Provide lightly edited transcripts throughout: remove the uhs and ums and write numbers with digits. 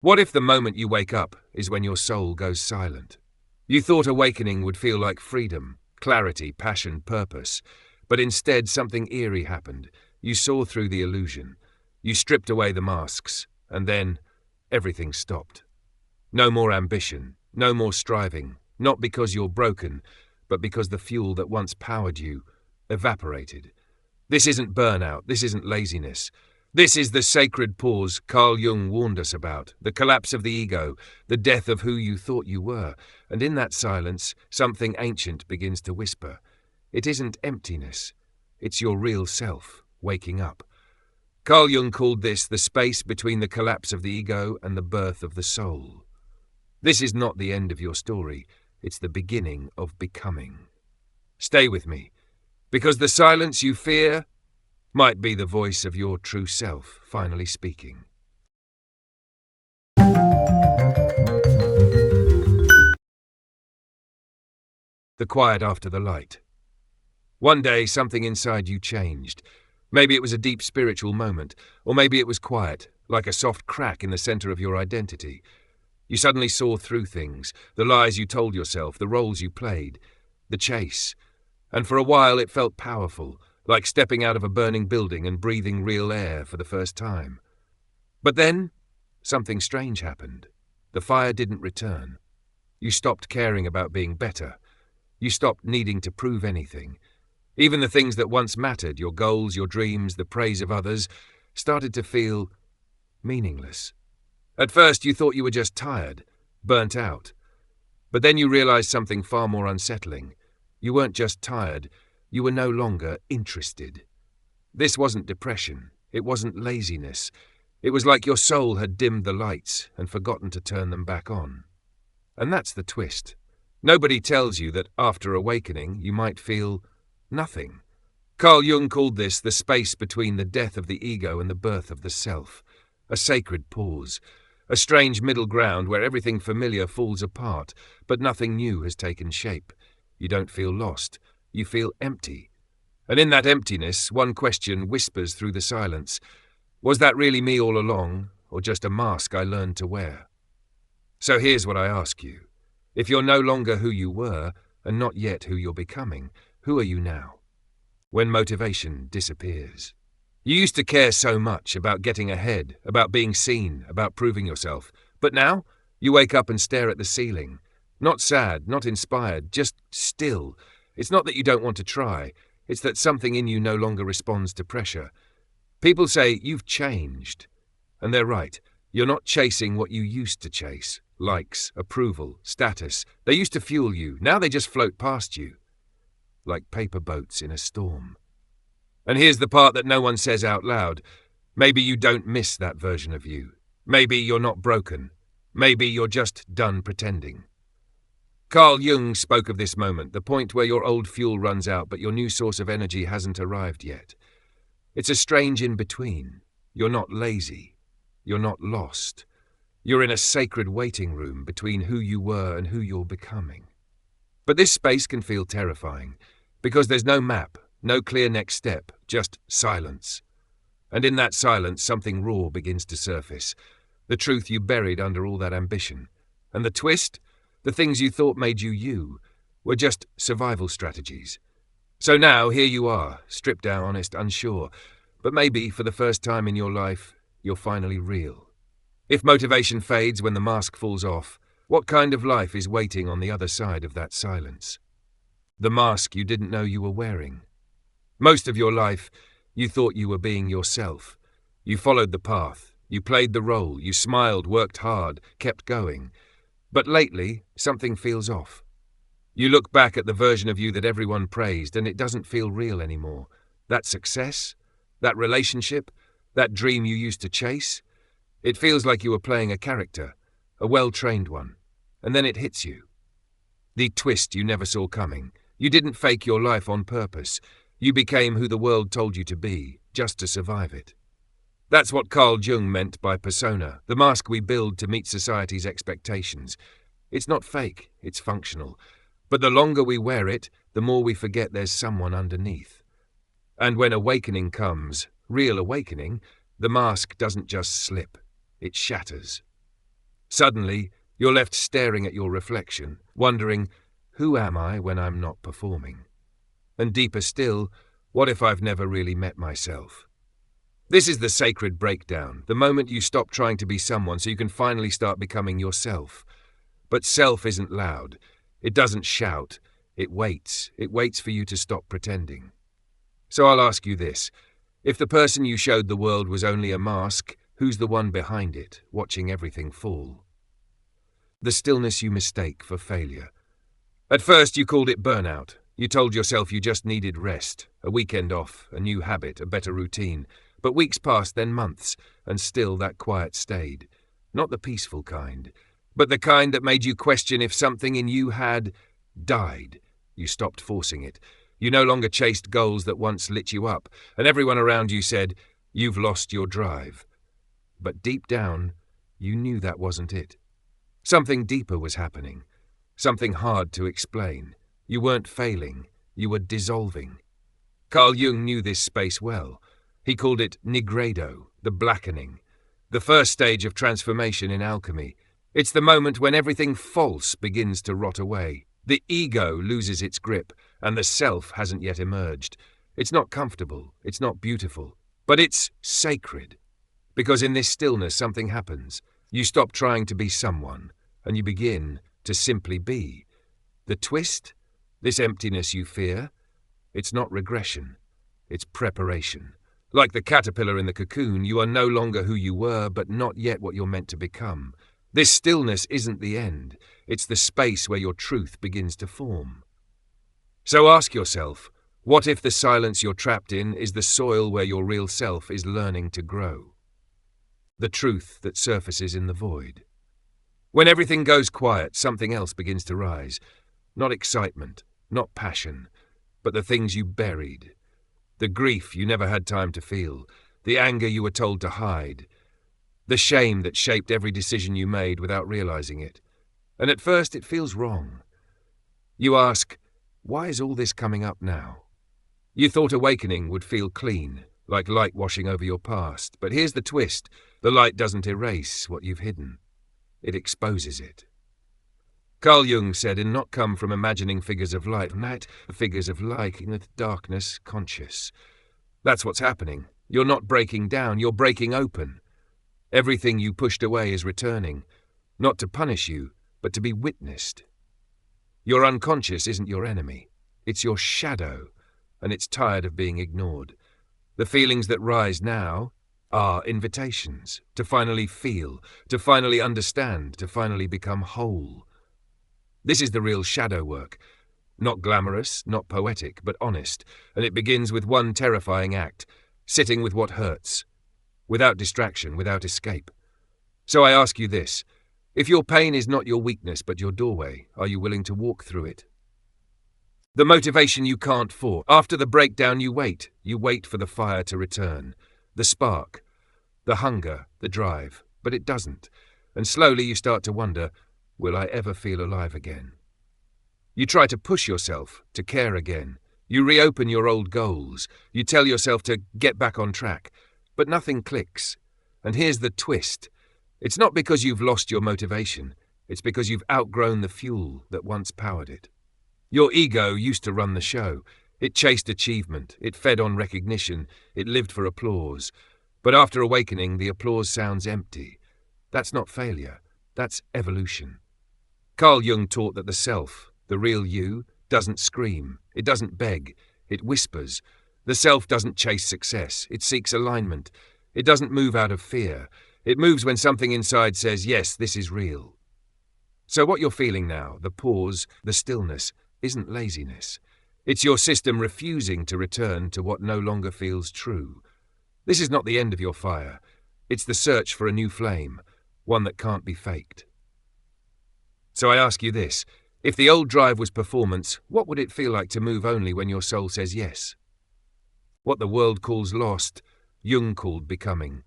What if the moment you wake up is when your soul goes silent? You thought awakening would feel like freedom, clarity, passion, purpose, but instead something eerie happened. You saw through the illusion. You stripped away the masks, and then everything stopped. No more ambition, no more striving, not because you're broken, but because the fuel that once powered you evaporated. This isn't burnout, this isn't laziness. This is the sacred pause Carl Jung warned us about, the collapse of the ego, the death of who you thought you were, and in that silence, something ancient begins to whisper. It isn't emptiness, it's your real self waking up. Carl Jung called this the space between the collapse of the ego and the birth of the soul. This is not the end of your story, it's the beginning of becoming. Stay with me, because the silence you fear might be the voice of your true self finally speaking. The quiet after the light. One day, something inside you changed. Maybe it was a deep spiritual moment, or maybe it was quiet, like a soft crack in the center of your identity. You suddenly saw through things, the lies you told yourself, the roles you played, the chase. And for a while it felt powerful, like stepping out of a burning building and breathing real air for the first time. But then, something strange happened. The fire didn't return. You stopped caring about being better. You stopped needing to prove anything. Even the things that once mattered, your goals, your dreams, the praise of others, started to feel meaningless. At first you thought you were just tired, burnt out. But then you realized something far more unsettling. You weren't just tired, you were no longer interested. This wasn't depression, it wasn't laziness. It was like your soul had dimmed the lights and forgotten to turn them back on. And that's the twist. Nobody tells you that after awakening you might feel nothing. Carl Jung called this the space between the death of the ego and the birth of the self. A sacred pause. A strange middle ground where everything familiar falls apart, but nothing new has taken shape. You don't feel lost. You feel empty. And in that emptiness, one question whispers through the silence. Was that really me all along, or just a mask I learned to wear? So here's what I ask you. If you're no longer who you were, and not yet who you're becoming, who are you now? When motivation disappears. You used to care so much about getting ahead, about being seen, about proving yourself. But now, you wake up and stare at the ceiling. Not sad, not inspired, just still. It's not that you don't want to try, it's that something in you no longer responds to pressure. People say, you've changed. And they're right. You're not chasing what you used to chase. Likes, approval, status. They used to fuel you. Now they just float past you. Like paper boats in a storm. And here's the part that no one says out loud. Maybe you don't miss that version of you. Maybe you're not broken. Maybe you're just done pretending. Carl Jung spoke of this moment, the point where your old fuel runs out but your new source of energy hasn't arrived yet. It's a strange in-between. You're not lazy. You're not lost. You're in a sacred waiting room between who you were and who you're becoming. But this space can feel terrifying, because there's no map, no clear next step, just silence. And in that silence, something raw begins to surface. The truth you buried under all that ambition. And the twist? The things you thought made you you were just survival strategies. So now, here you are, stripped down, honest, unsure. But maybe, for the first time in your life, you're finally real. If motivation fades when the mask falls off, what kind of life is waiting on the other side of that silence? The mask you didn't know you were wearing. Most of your life, you thought you were being yourself. You followed the path. You played the role. You smiled, worked hard, kept going. But lately, something feels off. You look back at the version of you that everyone praised, and it doesn't feel real anymore. That success, that relationship, that dream you used to chase, it feels like you were playing a character, a well-trained one, and then it hits you. The twist you never saw coming. You didn't fake your life on purpose. You became who the world told you to be, just to survive it. That's what Carl Jung meant by persona, the mask we build to meet society's expectations. It's not fake, it's functional. But the longer we wear it, the more we forget there's someone underneath. And when awakening comes, real awakening, the mask doesn't just slip, it shatters. Suddenly, you're left staring at your reflection, wondering, who am I when I'm not performing? And deeper still, what if I've never really met myself? This is the sacred breakdown, the moment you stop trying to be someone so you can finally start becoming yourself. But self isn't loud. It doesn't shout. It waits. It waits for you to stop pretending. So I'll ask you this. If the person you showed the world was only a mask, who's the one behind it, watching everything fall? The stillness you mistake for failure. At first you called it burnout. You told yourself you just needed rest, a weekend off, a new habit, a better routine. But weeks passed, then months, and still that quiet stayed. Not the peaceful kind, but the kind that made you question if something in you had died. You stopped forcing it. You no longer chased goals that once lit you up, and everyone around you said, "You've lost your drive." But deep down, you knew that wasn't it. Something deeper was happening. Something hard to explain. You weren't failing. You were dissolving. Carl Jung knew this space well. He called it nigredo, the blackening, the first stage of transformation in alchemy. It's the moment when everything false begins to rot away. The ego loses its grip, and the self hasn't yet emerged. It's not comfortable, it's not beautiful, but it's sacred. Because in this stillness something happens. You stop trying to be someone, and you begin to simply be. The twist? This emptiness you fear? It's not regression, it's preparation. Like the caterpillar in the cocoon, you are no longer who you were, but not yet what you're meant to become. This stillness isn't the end. It's the space where your truth begins to form. So ask yourself, what if the silence you're trapped in is the soil where your real self is learning to grow? The truth that surfaces in the void. When everything goes quiet, something else begins to rise. Not excitement, not passion, but the things you buried. The grief you never had time to feel, the anger you were told to hide, the shame that shaped every decision you made without realizing it. And at first it feels wrong. You ask, why is all this coming up now? You thought awakening would feel clean, like light washing over your past, but here's the twist. The light doesn't erase what you've hidden. It exposes it. Carl Jung said, "In not come from imagining figures of light, figures of light in the darkness conscious." That's what's happening. You're not breaking down, you're breaking open. Everything you pushed away is returning, not to punish you, but to be witnessed. Your unconscious isn't your enemy. It's your shadow, and it's tired of being ignored. The feelings that rise now are invitations to finally feel, to finally understand, to finally become whole. This is the real shadow work. Not glamorous, not poetic, but honest, and it begins with one terrifying act, sitting with what hurts, without distraction, without escape. So I ask you this, if your pain is not your weakness but your doorway, are you willing to walk through it? The motivation you can't force. After the breakdown you wait for the fire to return, the spark, the hunger, the drive, but it doesn't, and slowly you start to wonder, will I ever feel alive again? You try to push yourself, to care again. You reopen your old goals. You tell yourself to get back on track. But nothing clicks. And here's the twist. It's not because you've lost your motivation. It's because you've outgrown the fuel that once powered it. Your ego used to run the show. It chased achievement. It fed on recognition. It lived for applause. But after awakening, the applause sounds empty. That's not failure. That's evolution. Carl Jung taught that the self, the real you, doesn't scream, it doesn't beg, it whispers. The self doesn't chase success, it seeks alignment. It doesn't move out of fear. It moves when something inside says, yes, this is real. So what you're feeling now, the pause, the stillness, isn't laziness. It's your system refusing to return to what no longer feels true. This is not the end of your fire. It's the search for a new flame, one that can't be faked. So I ask you this, if the old drive was performance, what would it feel like to move only when your soul says yes? What the world calls lost, Jung called becoming.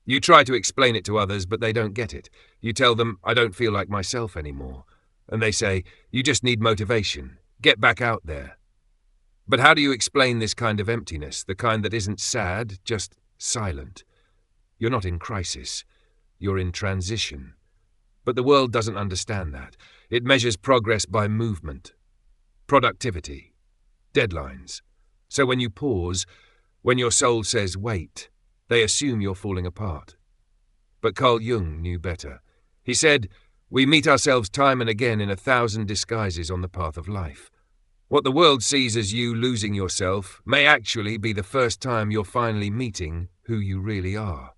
You try to explain it to others, but they don't get it. You tell them, I don't feel like myself anymore. And they say, you just need motivation. Get back out there. But how do you explain this kind of emptiness, the kind that isn't sad, just silent? You're not in crisis. You're in transition. But the world doesn't understand that. It measures progress by movement, productivity, deadlines. So when you pause, when your soul says wait, they assume you're falling apart. But Carl Jung knew better. He said, "We meet ourselves time and again in 1,000 disguises on the path of life. What the world sees as you losing yourself may actually be the first time you're finally meeting who you really are."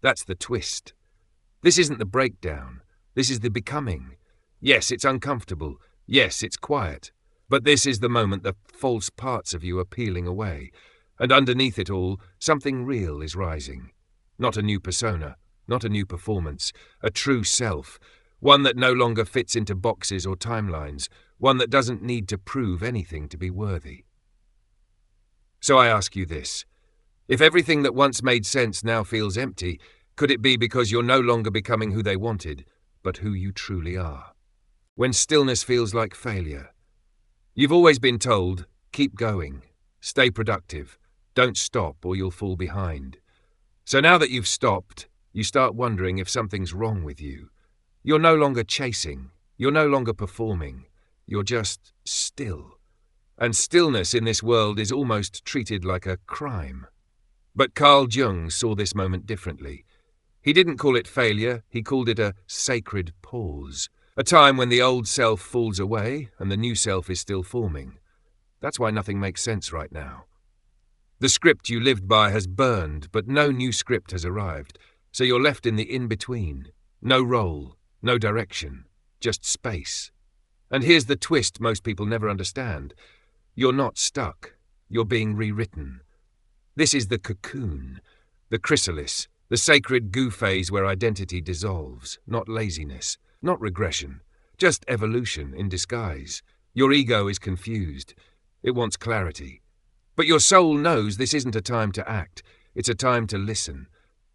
That's the twist. This isn't the breakdown. This is the becoming. Yes, it's uncomfortable. Yes, it's quiet. But this is the moment the false parts of you are peeling away. And underneath it all, something real is rising. Not a new persona, not a new performance, a true self. One that no longer fits into boxes or timelines. One that doesn't need to prove anything to be worthy. So I ask you this. If everything that once made sense now feels empty, could it be because you're no longer becoming who they wanted, but who you truly are? When stillness feels like failure. You've always been told, keep going, stay productive, don't stop or you'll fall behind. So now that you've stopped, you start wondering if something's wrong with you. You're no longer chasing, you're no longer performing, you're just still. And stillness in this world is almost treated like a crime. But Carl Jung saw this moment differently. He didn't call it failure, he called it a sacred pause. A time when the old self falls away and the new self is still forming. That's why nothing makes sense right now. The script you lived by has burned, but no new script has arrived, so you're left in the in-between. No role, no direction, just space. And here's the twist most people never understand. You're not stuck, you're being rewritten. This is the cocoon, the chrysalis, the sacred goo phase where identity dissolves, not laziness, not regression, just evolution in disguise. Your ego is confused. It wants clarity. But your soul knows this isn't a time to act. It's a time to listen.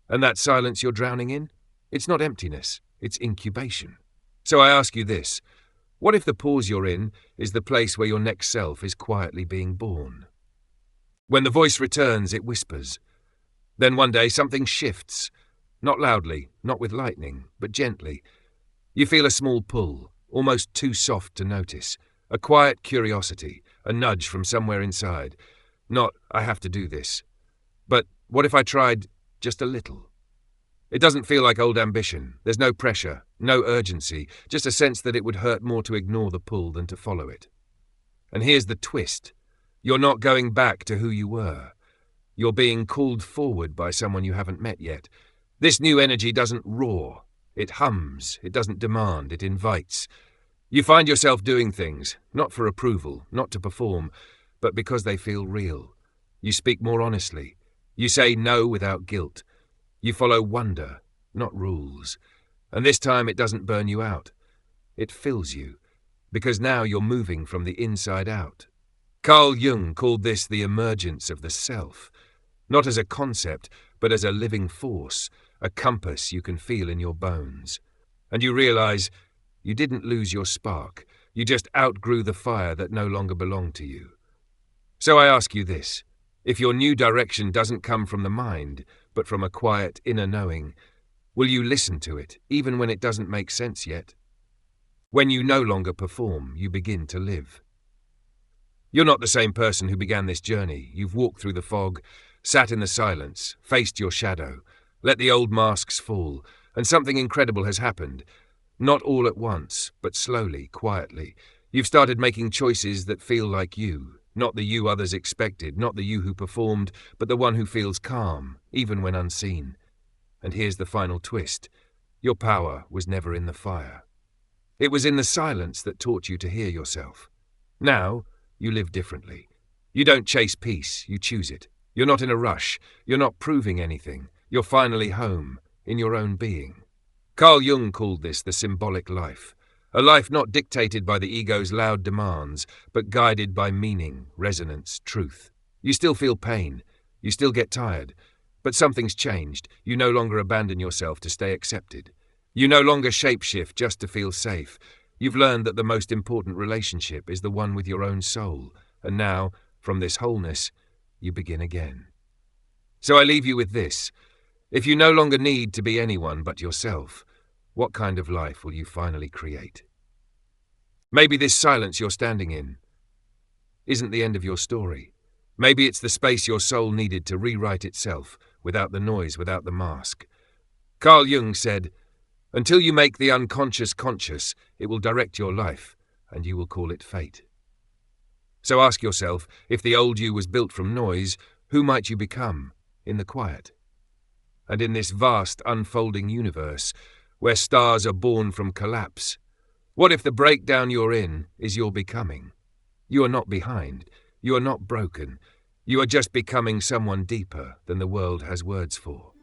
And that silence you're drowning in? It's not emptiness. It's incubation. So I ask you this. What if the pause you're in is the place where your next self is quietly being born? When the voice returns, it whispers. Then one day something shifts. Not loudly, not with lightning, but gently. You feel a small pull, almost too soft to notice. A quiet curiosity, a nudge from somewhere inside. Not, I have to do this. But what if I tried just a little? It doesn't feel like old ambition. There's no pressure, no urgency, just a sense that it would hurt more to ignore the pull than to follow it. And here's the twist. You're not going back to who you were. You're being called forward by someone you haven't met yet. This new energy doesn't roar. It hums. It doesn't demand. It invites. You find yourself doing things, not for approval, not to perform, but because they feel real. You speak more honestly. You say no without guilt. You follow wonder, not rules. And this time it doesn't burn you out. It fills you, because now you're moving from the inside out. Carl Jung called this the emergence of the self, not as a concept, but as a living force, a compass you can feel in your bones. And you realize you didn't lose your spark, you just outgrew the fire that no longer belonged to you. So I ask you this, if your new direction doesn't come from the mind, but from a quiet inner knowing, will you listen to it, even when it doesn't make sense yet? When you no longer perform, you begin to live. You're not the same person who began this journey. You've walked through the fog, sat in the silence, faced your shadow, let the old masks fall, and something incredible has happened. Not all at once, but slowly, quietly. You've started making choices that feel like you, not the you others expected, not the you who performed, but the one who feels calm, even when unseen. And here's the final twist. Your power was never in the fire. It was in the silence that taught you to hear yourself. Now, you live differently. You don't chase peace, you choose it. You're not in a rush. You're not proving anything. You're finally home, in your own being. Carl Jung called this the symbolic life. A life not dictated by the ego's loud demands, but guided by meaning, resonance, truth. You still feel pain. You still get tired. But something's changed. You no longer abandon yourself to stay accepted. You no longer shapeshift just to feel safe. You've learned that the most important relationship is the one with your own soul. And now, from this wholeness, you begin again. So I leave you with this. If you no longer need to be anyone but yourself, What kind of life will you finally create? Maybe this silence you're standing in isn't the end of your story. Maybe it's the space your soul needed to rewrite itself, without the noise, without the mask. Carl Jung said, "Until you make the unconscious conscious, it will direct your life, and you will call it fate." So ask yourself, if the old you was built from noise, who might you become in the quiet? And in this vast, unfolding universe, where stars are born from collapse, what if the breakdown you're in is your becoming? You are not behind. You are not broken. You are just becoming someone deeper than the world has words for.